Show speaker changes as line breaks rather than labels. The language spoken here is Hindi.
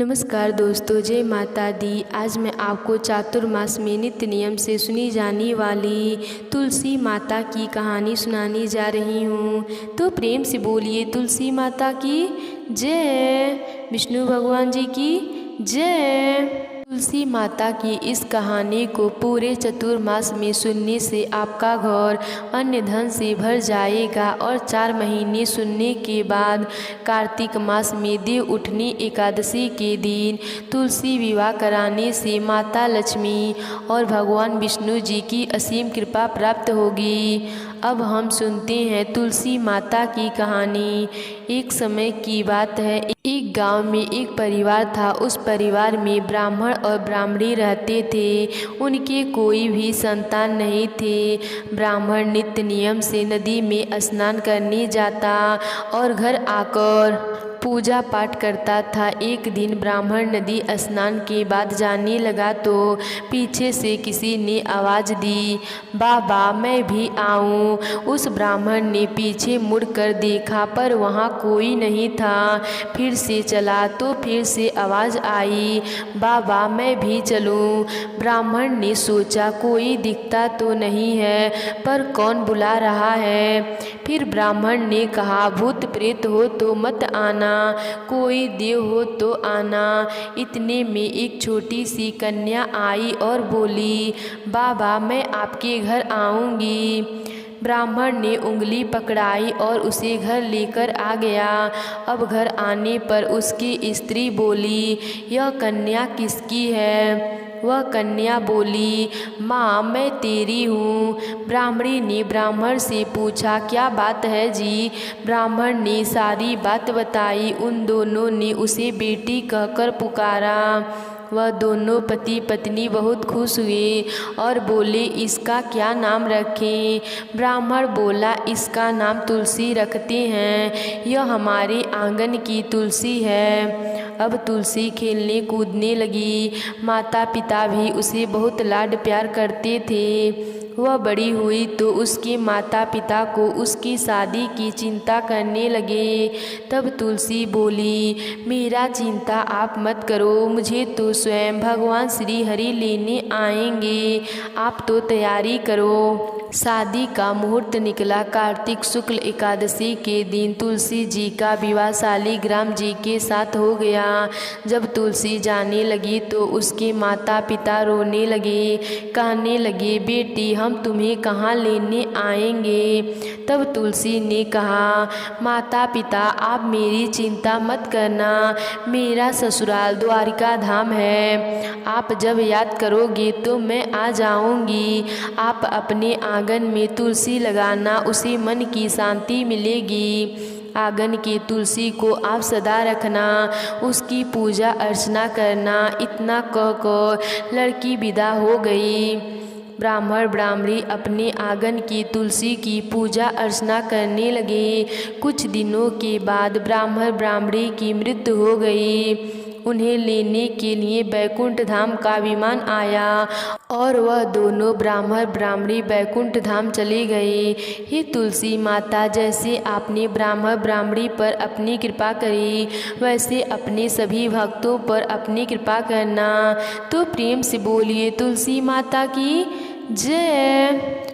नमस्कार दोस्तों, जय माता दी। आज मैं आपको चातुर्मास में नित्य नियम से सुनी जाने वाली तुलसी माता की कहानी सुनाने जा रही हूँ। तो प्रेम से बोलिए तुलसी माता की जय, विष्णु भगवान जी की जय। तुलसी माता की इस कहानी को पूरे चतुर्मास में सुनने से आपका घर अन्न धन से भर जाएगा और 4 महीने सुनने के बाद कार्तिक मास में देव उठनी एकादशी के दिन तुलसी विवाह कराने से माता लक्ष्मी और भगवान विष्णु जी की असीम कृपा प्राप्त होगी। अब हम सुनते हैं तुलसी माता की कहानी। एक समय की बात है, एक गांव में एक परिवार था। उस परिवार में ब्राह्मण और ब्राह्मणी रहते थे। उनके कोई भी संतान नहीं थे। ब्राह्मण नित्य नियम से नदी में स्नान करने जाता और घर आकर पूजा पाठ करता था। एक दिन ब्राह्मण नदी स्नान के बाद जाने लगा तो पीछे से किसी ने आवाज़ दी, बाबा मैं भी आऊँ। उस ब्राह्मण ने पीछे मुड़कर देखा पर वहाँ कोई नहीं था। फिर से चला तो फिर से आवाज़ आई, बाबा मैं भी चलूँ। ब्राह्मण ने सोचा कोई दिखता तो नहीं है, पर कौन बुला रहा है। फिर ब्राह्मण ने कहा, भूत प्रेत हो तो मत आना, कोई देव हो तो आना। इतने में एक छोटी सी कन्या आई और बोली, बाबा मैं आपके घर आऊँगी। ब्राह्मण ने उंगली पकड़ाई और उसे घर लेकर आ गया। अब घर आने पर उसकी स्त्री बोली, यह कन्या किसकी है। वह कन्या बोली, माँ मैं तेरी हूँ। ब्राह्मणी ने ब्राह्मण से पूछा, क्या बात है जी। ब्राह्मण ने सारी बात बताई। उन दोनों ने उसे बेटी कहकर पुकारा। वह दोनों पति पत्नी बहुत खुश हुए और बोले, इसका क्या नाम रखें। ब्राह्मण बोला, इसका नाम तुलसी रखते हैं, यह हमारे आंगन की तुलसी है। अब तुलसी खेलने कूदने लगी। माता पिता भी उसे बहुत लाड प्यार करते थे। वह बड़ी हुई तो उसके माता पिता को उसकी शादी की चिंता करने लगे। तब तुलसी बोली, मेरा चिंता आप मत करो, मुझे तो स्वयं भगवान श्री हरि लेने आएंगे, आप तो तैयारी करो। शादी का मुहूर्त निकला। कार्तिक शुक्ल एकादशी के दिन तुलसी जी का विवाह शालिग्राम जी के साथ हो गया। जब तुलसी जाने लगी तो उसके माता पिता रोने लगे, कहने लगे, बेटी हम तुम्हें कहाँ लेने आएंगे। तब तुलसी ने कहा, माता पिता आप मेरी चिंता मत करना, मेरा ससुराल द्वारिका धाम है, आप जब याद करोगे तो मैं आ जाऊंगी। आप अपने आंगन में तुलसी लगाना, उसे मन की शांति मिलेगी। आंगन की तुलसी को आप सदा रखना, उसकी पूजा अर्चना करना। इतना कहकर लड़की विदा हो गई। ब्राह्मण ब्राह्मणी अपने आंगन की तुलसी की पूजा अर्चना करने लगे। कुछ दिनों के बाद ब्राह्मण ब्राह्मणी की मृत्यु हो गई। उन्हें लेने के लिए बैकुंठ धाम का विमान आया और वह दोनों ब्राह्मण ब्राह्मणी बैकुंठ धाम चले गए। हे तुलसी माता, जैसे आपने ब्राह्मण ब्राह्मणी पर अपनी कृपा करी, वैसे अपने सभी भक्तों पर अपनी कृपा करना। तो प्रेम से बोलिए तुलसी माता की जय।